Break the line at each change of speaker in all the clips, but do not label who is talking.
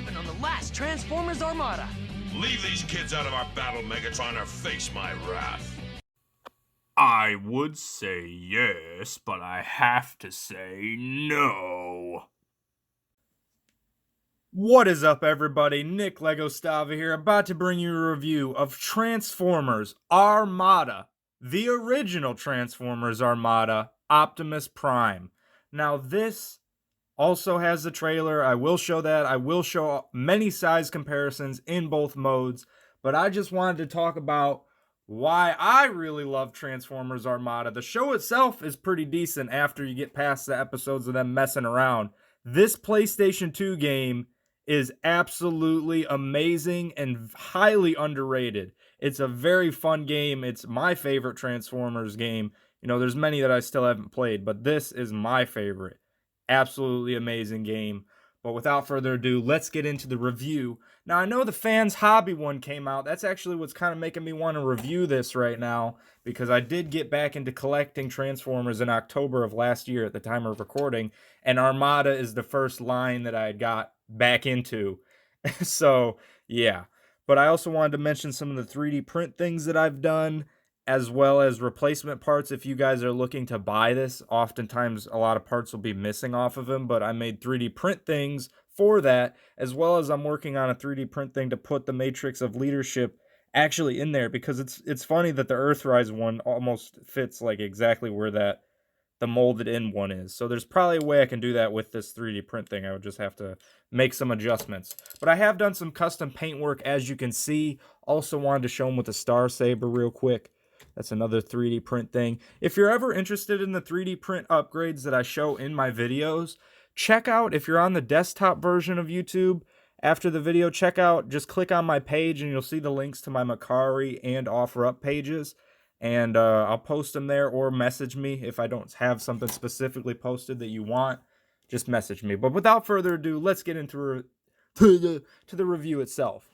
happened on the last Transformers Armada?
Leave these kids out of our battle, Megatron, or face my wrath.
I would say yes, but I have to say no. What is up, everybody? Nick Legostava here, about to bring you a review of Transformers Armada, the original Transformers Armada, Optimus Prime. Now, this also has the trailer. I will show that. I will show many size comparisons in both modes, but I just wanted to talk about why I really love Transformers Armada. The show itself is pretty decent after you get past the episodes of them messing around. This PlayStation 2 game is absolutely amazing and highly underrated. It's a very fun game. It's my favorite Transformers game. You know, there's many that I still haven't played, but this is my favorite. Absolutely amazing game. But without further ado, let's get into the review. Now, I know the Fans Hobby one came out. That's actually what's kind of making me want to review this right now, because I did get back into collecting Transformers in October of last year at the time of recording, and Armada is the first line that I got back into. So, yeah. But I also wanted to mention some of the 3D print things that I've done, as well as replacement parts. If you guys are looking to buy this, oftentimes a lot of parts will be missing off of them, but I made 3D print things for that, as well as I'm working on a 3D print thing to put the Matrix of Leadership actually in there, because it's funny that the Earthrise one almost fits like exactly where the molded in one is. So there's probably a way I can do that with this 3D print thing. I would just have to make some adjustments. But I have done some custom paint work, as you can see. Also wanted to show them with the Star Saber real quick. That's another 3D print thing. If you're ever interested in the 3D print upgrades that I show in my videos, check out, if you're on the desktop version of YouTube, after the video, just click on my page and you'll see the links to my Macari and OfferUp pages. And I'll post them there, or message me if I don't have something specifically posted that you want. Just message me. But without further ado, let's get into the review itself.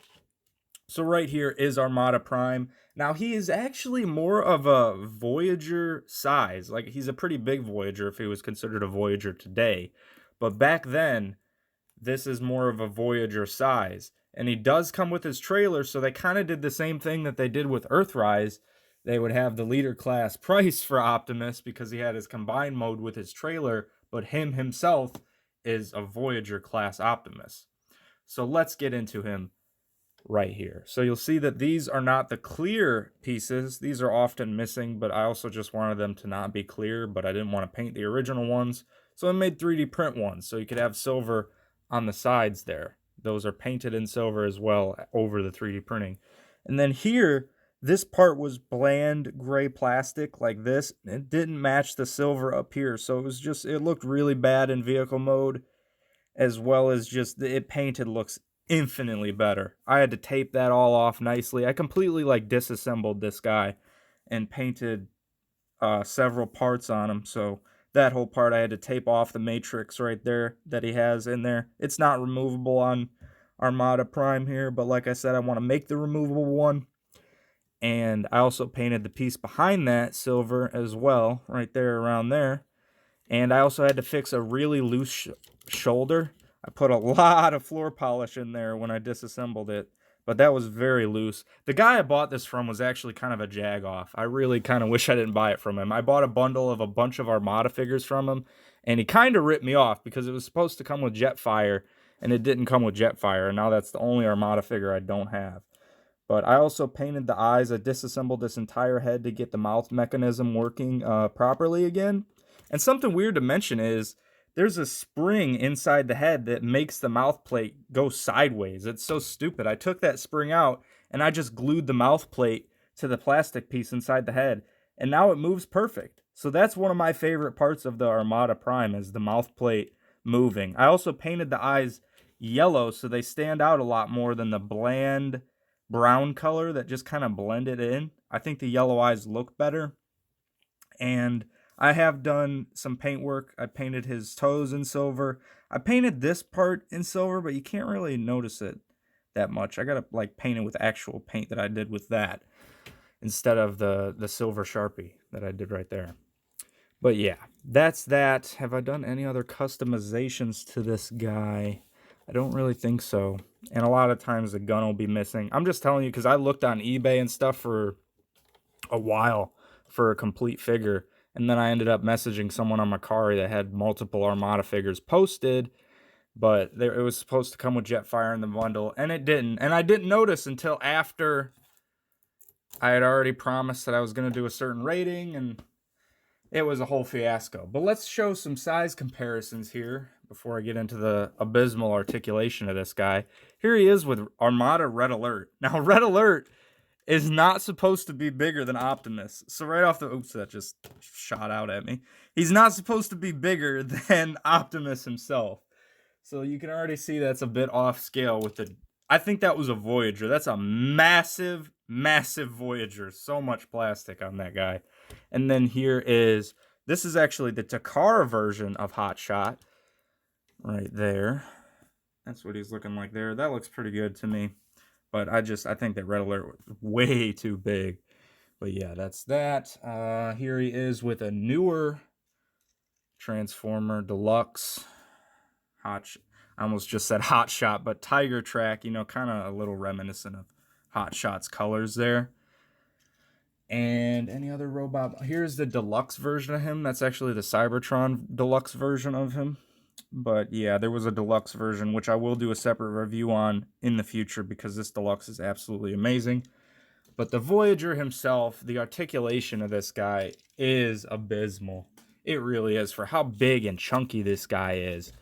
So right here is Armada Prime. Now, he is actually more of a Voyager size. Like, he's a pretty big Voyager if he was considered a Voyager today. But back then, this is more of a Voyager size. And he does come with his trailer, so they kind of did the same thing that they did with Earthrise. They would have the leader class price for Optimus because he had his combined mode with his trailer, but him himself is a Voyager class Optimus. So let's get into him right here. So you'll see that these are not the clear pieces. These are often missing, but I also just wanted them to not be clear, but I didn't want to paint the original ones. So I made 3D print ones, so you could have silver on the sides there. Those are painted in silver as well over the 3D printing. And then here, this part was bland gray plastic like this. It didn't match the silver up here, so it looked really bad in vehicle mode, as well as just it painted looks infinitely better. I had to tape that all off nicely. I completely disassembled this guy and painted several parts on him, so that whole part I had to tape off the matrix right there that he has in there. It's not removable on Armada Prime here, but like I said, I want to make the removable one. And I also painted the piece behind that silver as well, right there around there. And I also had to fix a really loose shoulder. I put a lot of floor polish in there when I disassembled it, but that was very loose. The guy I bought this from was actually kind of a jag-off. I really kind of wish I didn't buy it from him. I bought a bundle of a bunch of Armada figures from him, and he kind of ripped me off because it was supposed to come with Jetfire, and it didn't come with Jetfire, and now that's the only Armada figure I don't have. But I also painted the eyes. I disassembled this entire head to get the mouth mechanism working properly again. And something weird to mention is there's a spring inside the head that makes the mouth plate go sideways. It's so stupid. I took that spring out and I just glued the mouth plate to the plastic piece inside the head, and now it moves perfect. So that's one of my favorite parts of the Armada Prime, is the mouth plate moving. I also painted the eyes yellow so they stand out a lot more than the bland brown color that just kind of blended in. I think the yellow eyes look better. And I have done some paint work. I painted his toes in silver. I painted this part in silver, but you can't really notice it that much. I gotta paint it with actual paint that I did with that instead of the silver Sharpie that I did right there. But yeah, that's that. Have I done any other customizations to this guy? I don't really think so. And a lot of times the gun will be missing. I'm just telling you because I looked on eBay and stuff for a while for a complete figure. And then I ended up messaging someone on Macari that had multiple Armada figures posted. But it was supposed to come with Jetfire in the bundle. And it didn't. And I didn't notice until after I had already promised that I was going to do a certain rating. And it was a whole fiasco. But let's show some size comparisons here before I get into the abysmal articulation of this guy. Here he is with Armada Red Alert. Now, Red Alert is not supposed to be bigger than Optimus. So right off the... Oops, that just shot out at me. He's not supposed to be bigger than Optimus himself. So you can already see that's a bit off scale with the... I think that was a Voyager. That's a massive, massive Voyager. So much plastic on that guy. And then here is... This is actually the Takara version of Hot Shot. Right there. That's what he's looking like there. That looks pretty good to me. But I think that Red Alert was way too big. But yeah, that's that. Here he is with a newer Transformer Deluxe. I almost just said Hot Shot, but Tiger Track, you know, kind of a little reminiscent of Hot Shot's colors there. And any other robot? Here's the deluxe version of him. That's actually the Cybertron deluxe version of him. But yeah, there was a deluxe version, which I will do a separate review on in the future because this deluxe is absolutely amazing. But the Voyager himself, the articulation of this guy is abysmal. It really is for how big and chunky this guy is.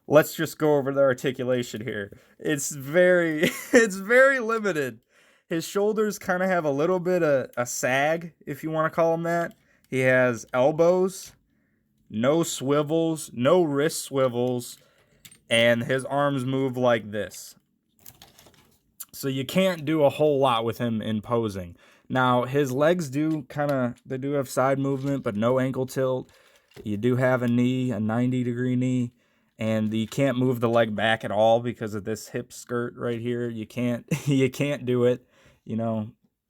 Let's just go over the articulation here. It's very limited. His shoulders kind of have a little bit of a sag, if you want to call them that. He has elbows, no swivels, no wrist swivels, and his arms move like this. So you can't do a whole lot with him in posing. Now, his legs do have side movement, but no ankle tilt. You do have a knee, a 90-degree knee, and you can't move the leg back at all because of this hip skirt right here. You can't do it. You know,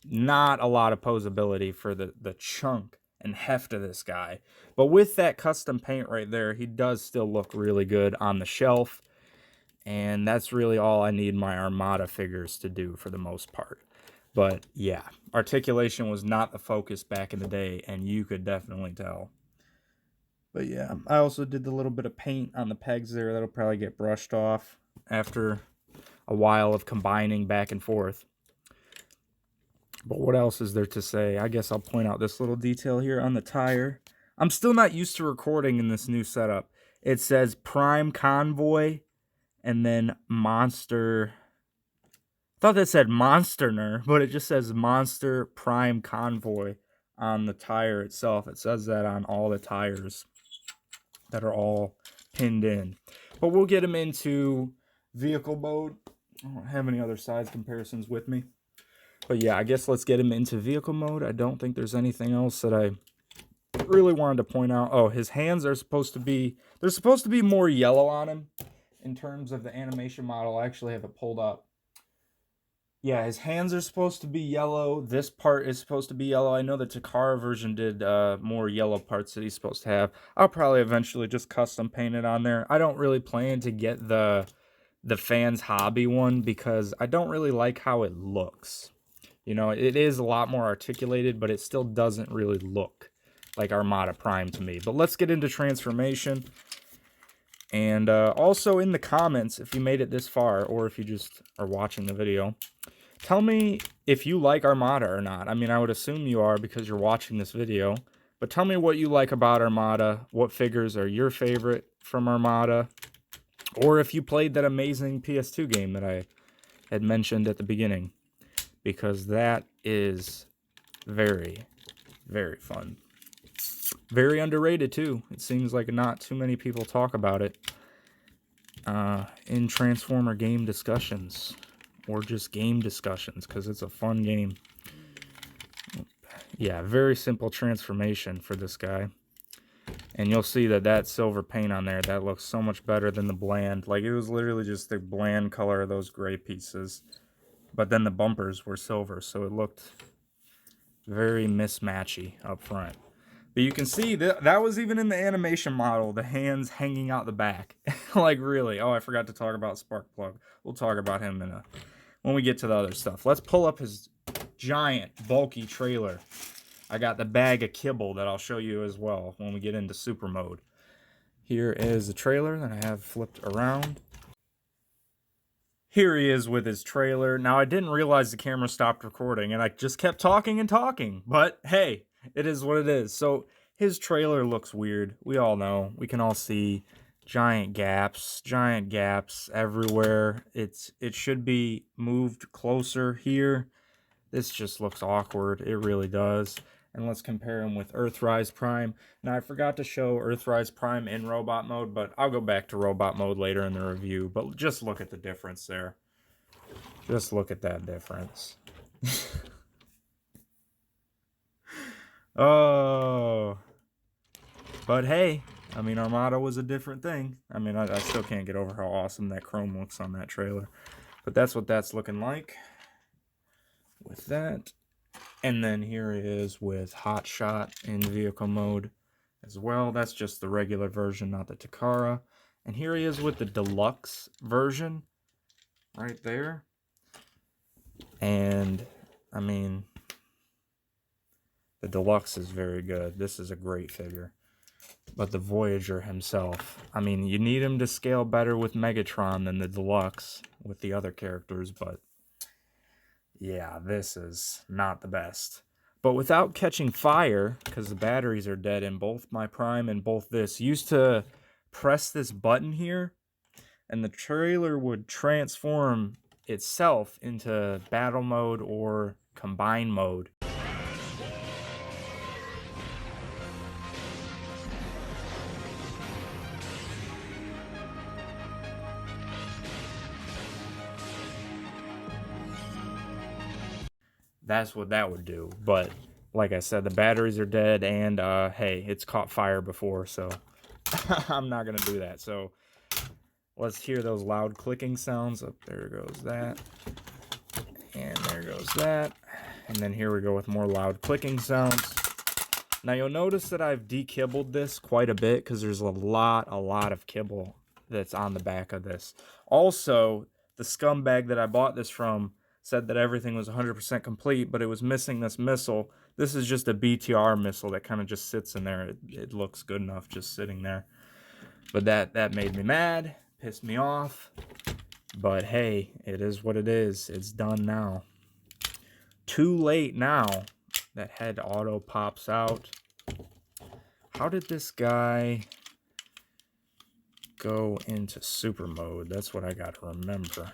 not a lot of posability for the chunk and heft of this guy. But with that custom paint right there, he does still look really good on the shelf. And that's really all I need my Armada figures to do for the most part. But yeah, articulation was not the focus back in the day, and you could definitely tell. But yeah, I also did the little bit of paint on the pegs there. That'll probably get brushed off after a while of combining back and forth. But what else is there to say? I guess I'll point out this little detail here on the tire. I'm still not used to recording in this new setup. It says Prime Convoy and then Monster. I thought that said Monsterner, but it just says Monster Prime Convoy on the tire itself. It says that on all the tires that are all pinned in. But we'll get them into vehicle mode. I don't have any other size comparisons with me. But yeah, I guess let's get him into vehicle mode. I don't think there's anything else that I really wanted to point out. Oh, his hands are supposed to be... There's supposed to be more yellow on him in terms of the animation model. I actually have it pulled up. Yeah, his hands are supposed to be yellow. This part is supposed to be yellow. I know the Takara version did more yellow parts that he's supposed to have. I'll probably eventually just custom paint it on there. I don't really plan to get the Fans Hobby one because I don't really like how it looks. You know, it is a lot more articulated, but it still doesn't really look like Armada Prime to me. But let's get into transformation. And also in the comments, if you made it this far, or if you just are watching the video, tell me if you like Armada or not. I mean, I would assume you are because you're watching this video. But tell me what you like about Armada. What figures are your favorite from Armada? Or if you played that amazing PS2 game that I had mentioned at the beginning. Because that is very, very fun. Very underrated, too. It seems like not too many people talk about it in Transformer game discussions. Or just game discussions, because it's a fun game. Yeah, very simple transformation for this guy. And you'll see that silver paint on there, that looks so much better than the bland. Like, it was literally just the bland color of those gray pieces. But then the bumpers were silver, so it looked very mismatchy up front. But you can see that was even in the animation model, the hands hanging out the back. Like, really. Oh, I forgot to talk about Sparkplug. We'll talk about him when we get to the other stuff. Let's pull up his giant, bulky trailer. I got the bag of kibble that I'll show you as well when we get into super mode. Here is the trailer that I have flipped around. Here he is with his trailer. Now, I didn't realize the camera stopped recording, and I just kept talking and talking. But, hey, it is what it is. So, his trailer looks weird. We all know. We can all see giant gaps everywhere. It should be moved closer here. This just looks awkward. It really does. And let's compare him with Earthrise Prime. Now, I forgot to show Earthrise Prime in robot mode, but I'll go back to robot mode later in the review. But just look at the difference there. Just look at that difference. Oh. But hey, I mean, Armada was a different thing. I mean, I still can't get over how awesome that chrome looks on that trailer. But that's what that's looking like with that. And then here it is with Hot Shot in vehicle mode as well. That's just the regular version, not the Takara. And here he is with the deluxe version right there. And, I mean, the deluxe is very good. This is a great figure. But the Voyager himself, I mean, you need him to scale better with Megatron than the deluxe with the other characters, but yeah, this is not the best. But without catching fire, because the batteries are dead in both my Prime and both this, used to press this button here, and the trailer would transform itself into battle mode or combine mode. That's what that would do. But like I said, the batteries are dead, and hey, it's caught fire before, so I'm not gonna do that. So let's hear those loud clicking sounds. Up there goes that, and there goes that, and then here we go with more loud clicking sounds. Now you'll notice that I've dekibbled this quite a bit because there's a lot of kibble that's on the back of this. Also, the scumbag that I bought this from said that everything was 100% complete, but it was missing this missile. This is just a BTR missile that kind of just sits in there. It looks good enough just sitting there. But that made me mad, pissed me off. But hey, it is what it is. It's done now. Too late now. That head auto pops out. How did this guy go into super mode? That's what I got to remember.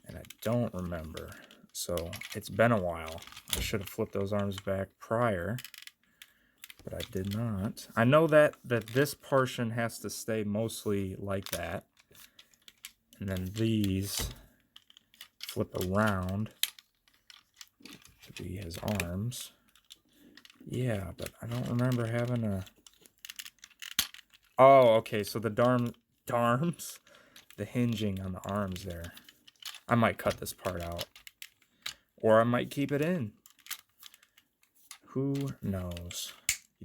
And I don't remember. So it's been a while. I should have flipped those arms back prior, but I did not. I know that this portion has to stay mostly like that. And then these flip around to be his arms. Yeah, but I don't remember having a... Oh, okay, so the darms, the hinging on the arms there. I might cut this part out. Or I might keep it in. Who knows?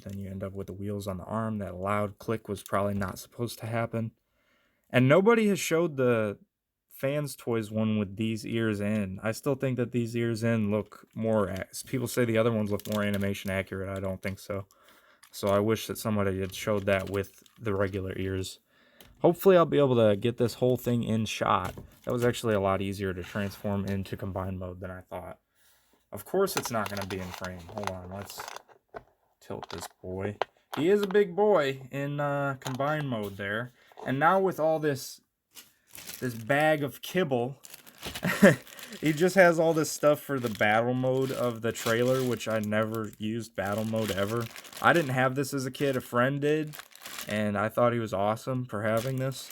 Then you end up with the wheels on the arm. That loud click was probably not supposed to happen. And nobody has showed the Fans Toys one with these ears in. I still think that these ears in look more... People say the other ones look more animation accurate. I don't think so. So I wish that somebody had showed that with the regular ears. Hopefully I'll be able to get this whole thing in shot. That was actually a lot easier to transform into combined mode than I thought. Of course it's not going to be in frame. Hold on, let's tilt this boy. He is a big boy in combined mode there. And now with all this bag of kibble, he just has all this stuff for the battle mode of the trailer, which I never used battle mode ever. I didn't have this as a kid. A friend did. And I thought he was awesome for having this.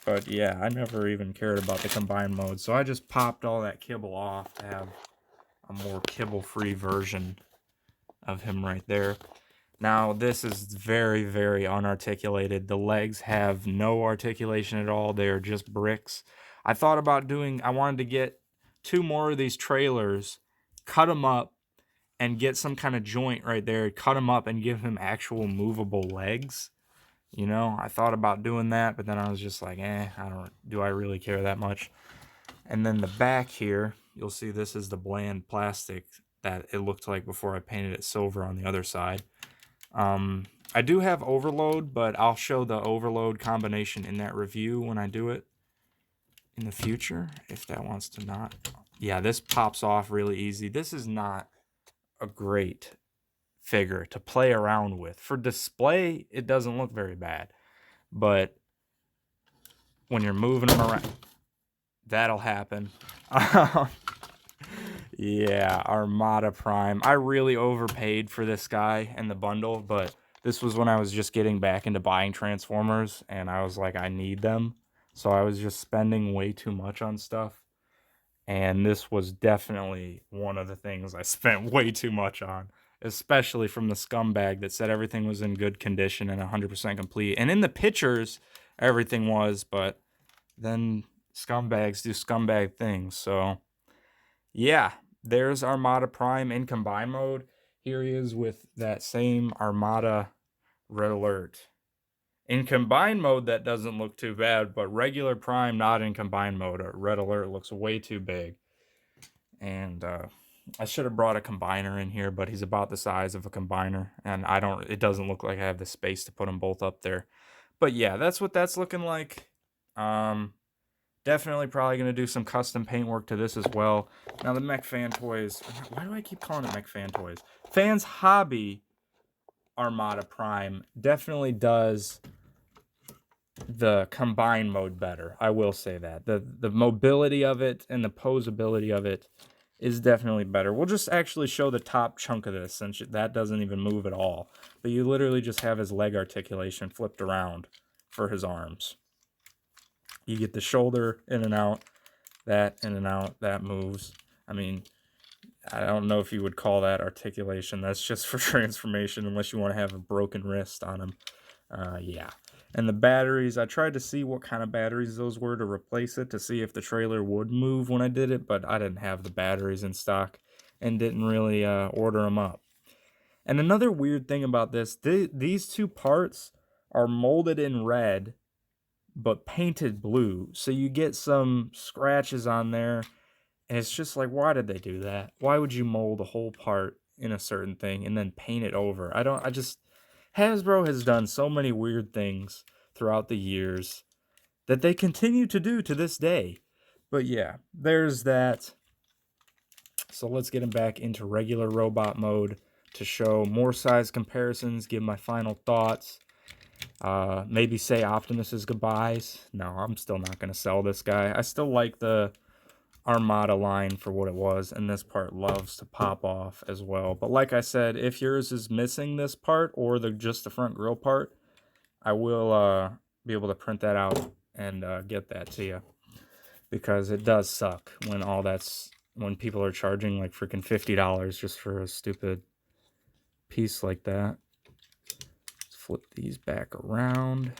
But yeah, I never even cared about the combined mode. So I just popped all that kibble off to have a more kibble-free version of him right there. Now, this is very, very unarticulated. The legs have no articulation at all. They are just bricks. I thought about I wanted to get 2 more of these trailers, cut them up, and get some kind of joint right there, cut him up and give him actual movable legs. You know, I thought about doing that, but then I was just like, do I really care that much? And then the back here, you'll see this is the bland plastic that it looked like before I painted it silver on the other side. I do have overload, but I'll show the overload combination in that review when I do it in the future, if that wants to not. Yeah, this pops off really easy. This is not a great figure to play around with. For display, it doesn't look very bad, but when you're moving them around, that'll happen. Yeah, Armada Prime. I really overpaid for this guy and the bundle, but this was when I was just getting back into buying Transformers, and I was like, I need them. So I was just spending way too much on stuff. And this was definitely one of the things I spent way too much on, especially from the scumbag that said everything was in good condition and 100% complete. And in the pictures, everything was, but then scumbags do scumbag things. So, yeah, there's Armada Prime in combine mode. Here he is with that same Armada Red Alert. In combine mode, that doesn't look too bad, but regular Prime, not in combine mode. Red Alert looks way too big. And I should have brought a combiner in here, but he's about the size of a combiner, and it doesn't look like I have the space to put them both up there. But yeah, that's what that's looking like. Definitely probably going to do some custom paint work to this as well. Now the Mech Fan Toys, why do I keep calling it Mech Fan Toys? Fans Hobby Armada Prime definitely does the combine mode better. I will say that. The mobility of it and the posability of it is definitely better. We'll just actually show the top chunk of this, since that doesn't even move at all. But you literally just have his leg articulation flipped around for his arms. You get the shoulder in and out, that in and out, that moves. I mean, I don't know if you would call that articulation. That's just for transformation, unless you want to have a broken wrist on him. Yeah. And the batteries, I tried to see what kind of batteries those were to replace it, to see if the trailer would move when I did it, but I didn't have the batteries in stock and didn't really order them up. And another weird thing about this, these two parts are molded in red but painted blue, so you get some scratches on there, and it's just like, why did they do that? Why would you mold a whole part in a certain thing and then paint it over? Hasbro has done so many weird things throughout the years that they continue to do to this day. But yeah, there's that. So let's get him back into regular robot mode to show more size comparisons, give my final thoughts. Maybe say Optimus's goodbyes. No, I'm still not going to sell this guy. I still like the Armada line for what it was, and this part loves to pop off as well. But like I said, if yours is missing this part or just the front grill part, I will be able to print that out and get that to you, because it does suck when people are charging like freaking $50 just for a stupid piece like that. Let's flip these back around.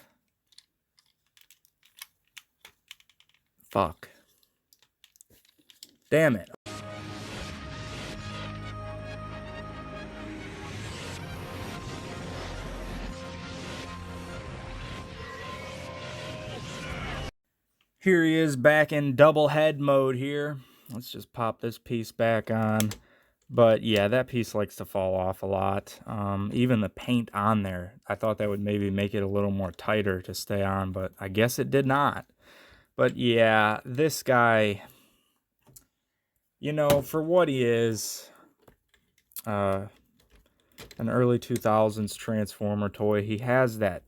Fuck. Damn it. Here he is back in double head mode here. Let's just pop this piece back on. But yeah, that piece likes to fall off a lot. Even the paint on there, I thought that would maybe make it a little more tighter to stay on, but I guess it did not. But yeah, this guy, you know, for what he is, an early 2000s Transformer toy, he has that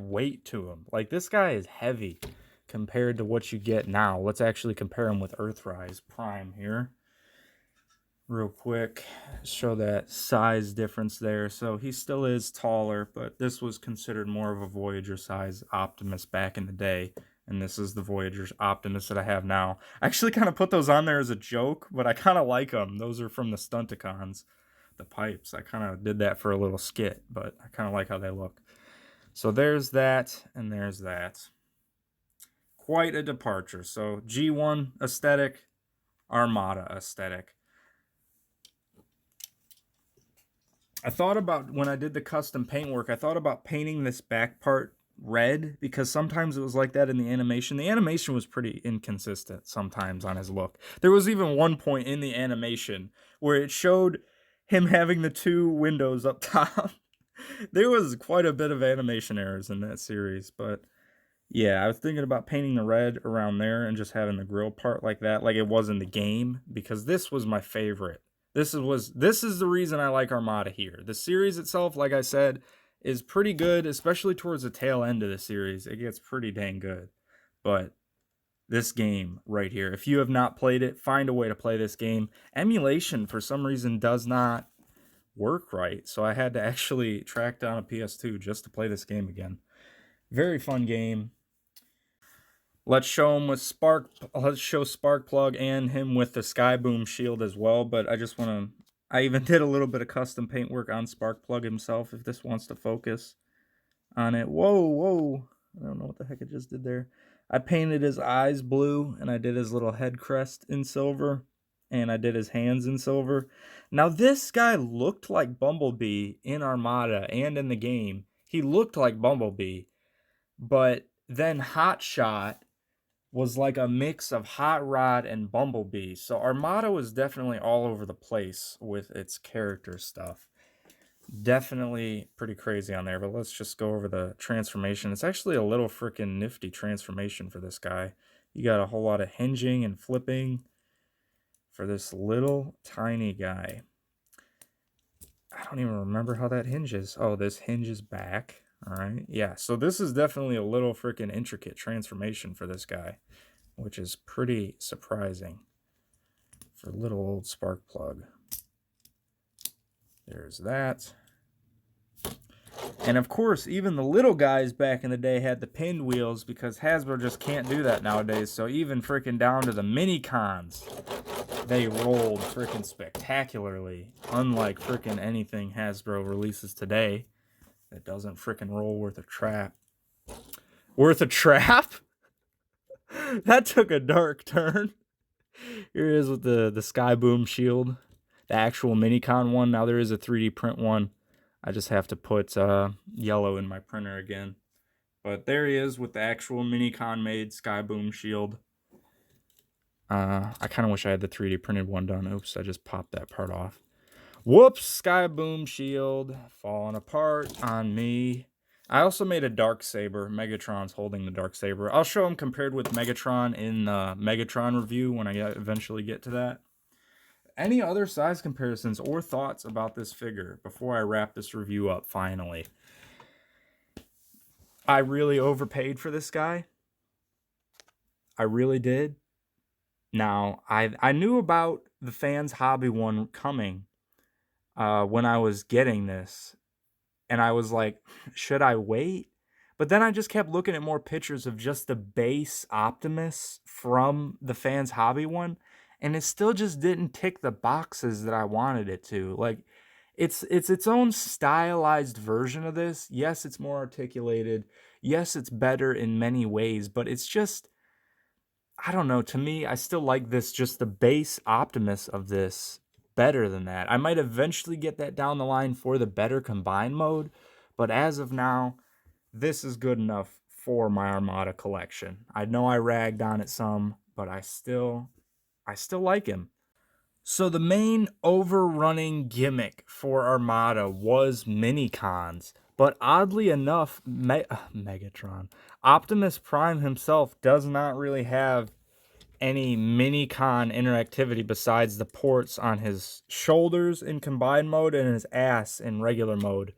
weight to him. Like, this guy is heavy compared to what you get now. Let's actually compare him with Earthrise Prime here real quick, show that size difference there. So he still is taller, but this was considered more of a Voyager size Optimus back in the day, and this is the Voyager Optimus that I have now. I actually kind of put those on there as a joke, but I kind of like them. Those are from the Stunticons, the pipes. I kind of did that for a little skit, but I kind of like how they look. So there's that, and there's that. Quite a departure. So G1 aesthetic, Armada aesthetic. I thought about, when I did the custom paint work, I thought about painting this back part red, because sometimes it was like that in the animation. The animation was pretty inconsistent sometimes on his look. There was even one point in the animation where it showed him having the two windows up top. There was quite a bit of animation errors in that series, but yeah, I was thinking about painting the red around there and just having the grill part like that, like it was in the game, because this was my favorite. This is the reason I like Armada here. The series itself, like I said, is pretty good, especially towards the tail end of the series. It gets pretty dang good. But this game right here, if you have not played it, find a way to play this game. Emulation, for some reason, does not work right, so I had to actually track down a PS2 just to play this game again. Very fun game. Let's show him with Let's show Sparkplug and him with the Sky Boom shield as well. But I just want to. I even did a little bit of custom paint work on Sparkplug himself, if this wants to focus on it. Whoa, whoa! I don't know what the heck I just did there. I painted his eyes blue, and I did his little head crest in silver, and I did his hands in silver. Now this guy looked like Bumblebee in Armada and in the game. He looked like Bumblebee, but then Hotshot was like a mix of Hot Rod and Bumblebee. So Armada was definitely all over the place with its character stuff. Definitely pretty crazy on there, but let's just go over the transformation. It's actually a little freaking nifty transformation for this guy. You got a whole lot of hinging and flipping for this little tiny guy. I don't even remember how that hinges. Oh, this hinges back. All right, yeah, so this is definitely a little freaking intricate transformation for this guy, which is pretty surprising for little old Sparkplug. There's that. And of course, even the little guys back in the day had the pinned wheels, because Hasbro just can't do that nowadays. So even freaking down to the Minicons, they rolled freaking spectacularly, unlike freaking anything Hasbro releases today. It doesn't freaking roll worth a trap. Worth a trap? That took a dark turn. Here it is with the Sky Boom shield. The actual Minicon one. Now there is a 3D print one. I just have to put yellow in my printer again. But there he is with the actual Minicon made Sky Boom shield. I kind of wish I had the 3D printed one done. Oops, I just popped that part off. Whoops, Sky Boom shield falling apart on me. I also made a Darksaber. Megatron's holding the Darksaber. I'll show him compared with Megatron in the Megatron review when I eventually get to that. Any other size comparisons or thoughts about this figure before I wrap this review up finally? I really overpaid for this guy. I really did. Now, I knew about the Fans Hobby one coming when I was getting this, and I was like, should I wait? But then I just kept looking at more pictures of just the base Optimus from the Fans Hobby one, and it still just didn't tick the boxes that I wanted it to. Like, it's its own stylized version of this. Yes, it's more articulated. Yes, it's better in many ways, but it's just, I don't know, to me, I still like this, just the base Optimus of this, better than that. I might eventually get that down the line for the better combined mode, but as of now, this is good enough for my Armada collection. I know I ragged on it some, but I still like him. So the main overrunning gimmick for Armada was Minicons, but oddly enough, Megatron, Optimus Prime himself does not really have any Minicon interactivity besides the ports on his shoulders in combined mode and his ass in regular mode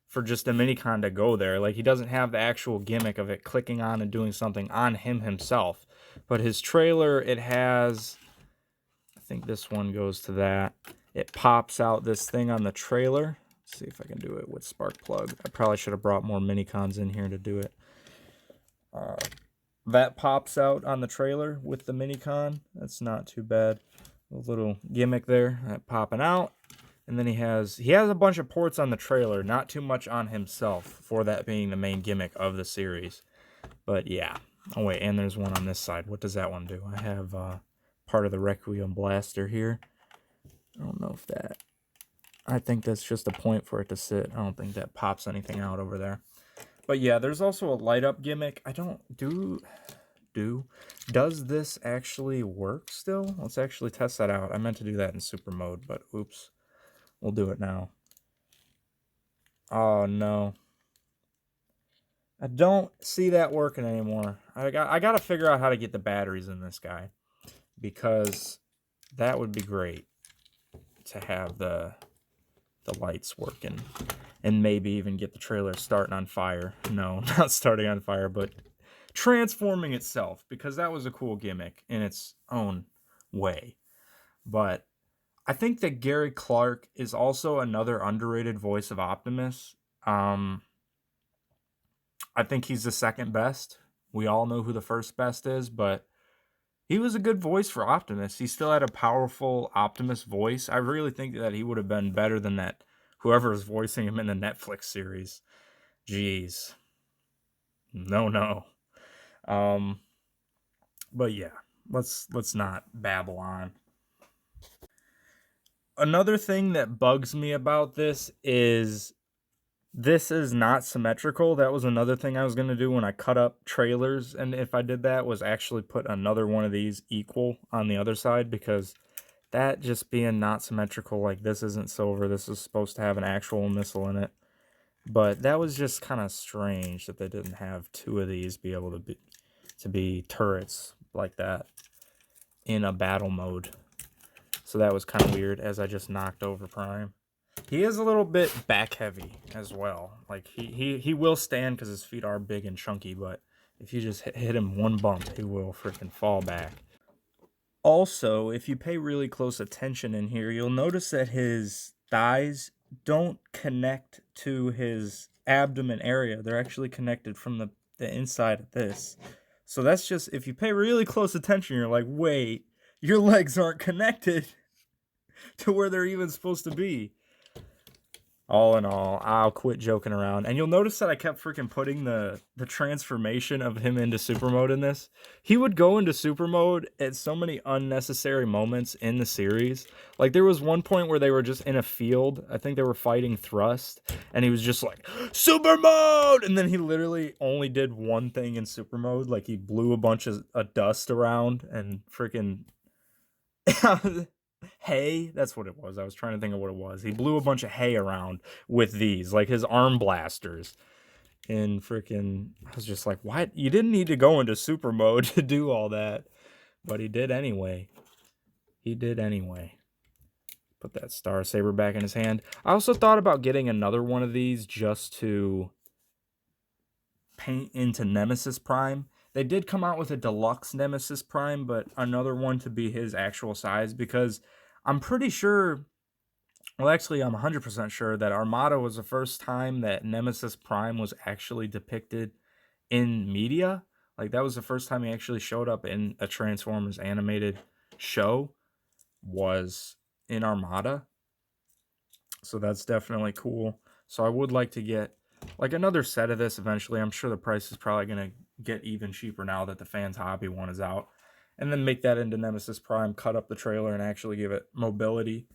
for just a Minicon to go there. Like, he doesn't have the actual gimmick of it clicking on and doing something on him himself. But his trailer, it has, I think this one goes to that. It pops out this thing on the trailer. Let's see if I can do it with Sparkplug. I probably should have brought more Minicons in here to do it. That pops out on the trailer with the Minicon. That's not too bad. A little gimmick there, that popping out. And then he has a bunch of ports on the trailer, not too much on himself, for that being the main gimmick of the series. But yeah. Oh wait, and there's one on this side. What does that one do? I have part of the Requiem blaster here. I don't know if that... I think that's just a point for it to sit. I don't think that pops anything out over there. But yeah, there's also a light up gimmick. I don't does this actually work still? Let's actually test that out. I meant to do that in super mode, but oops. We'll do it now. Oh no. I don't see that working anymore. I got to figure out how to get the batteries in this guy, because that would be great to have the lights working, and maybe even get the trailer starting on fire. No, not starting on fire, but transforming itself, because that was a cool gimmick in its own way. But I think that Gary Clark is also another underrated voice of Optimus. I think he's the second best. We all know who the first best is, but he was a good voice for Optimus. He still had a powerful Optimus voice. I really think that he would have been better than that whoever is voicing him in the Netflix series. Jeez. No. But yeah, let's not babble on. Another thing that bugs me about this is not symmetrical. That was another thing I was going to do when I cut up trailers, and if I did that, was actually put another one of these equal on the other side, because that just being not symmetrical, like this isn't silver, this is supposed to have an actual missile in it. But that was just kind of strange that they didn't have two of these be able to be turrets like that in a battle mode. So that was kind of weird, as I just knocked over Prime. He is a little bit back heavy as well. Like he will stand because his feet are big and chunky, but if you just hit him one bump, he will freaking fall back. Also, if you pay really close attention in here, you'll notice that his thighs don't connect to his abdomen area. They're actually connected from the inside of this. So that's just, if you pay really close attention, you're like, wait, your legs aren't connected to where they're even supposed to be. All in all, I'll quit joking around. And you'll notice that I kept freaking putting the transformation of him into super mode in this. He would go into super mode at so many unnecessary moments in the series. Like, there was one point where they were just in a field. I think they were fighting Thrust. And he was just like, super mode! And then he literally only did one thing in super mode. Like, he blew a bunch of dust around and freaking... hay, that's what it was. I was trying to think of what it was. He blew a bunch of hay around with these, like his arm blasters. And freaking, I was just like, what? You didn't need to go into super mode to do all that. But he did anyway. Put that Star Saber back in his hand. I also thought about getting another one of these just to paint into Nemesis Prime. They did come out with a deluxe Nemesis Prime, but another one to be his actual size, because I'm pretty sure, well, actually, I'm 100% sure that Armada was the first time that Nemesis Prime was actually depicted in media. Like, that was the first time he actually showed up in a Transformers animated show, was in Armada. So that's definitely cool. So I would like to get like another set of this eventually. I'm sure the price is probably going to get even cheaper now that the Fans Hobby one is out. And then make that into Nemesis Prime, cut up the trailer, and actually give it mobility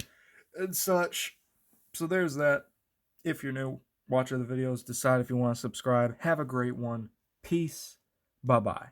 and such. So there's that. If you're new, watching the videos, decide if you want to subscribe. Have a great one. Peace. Bye-bye.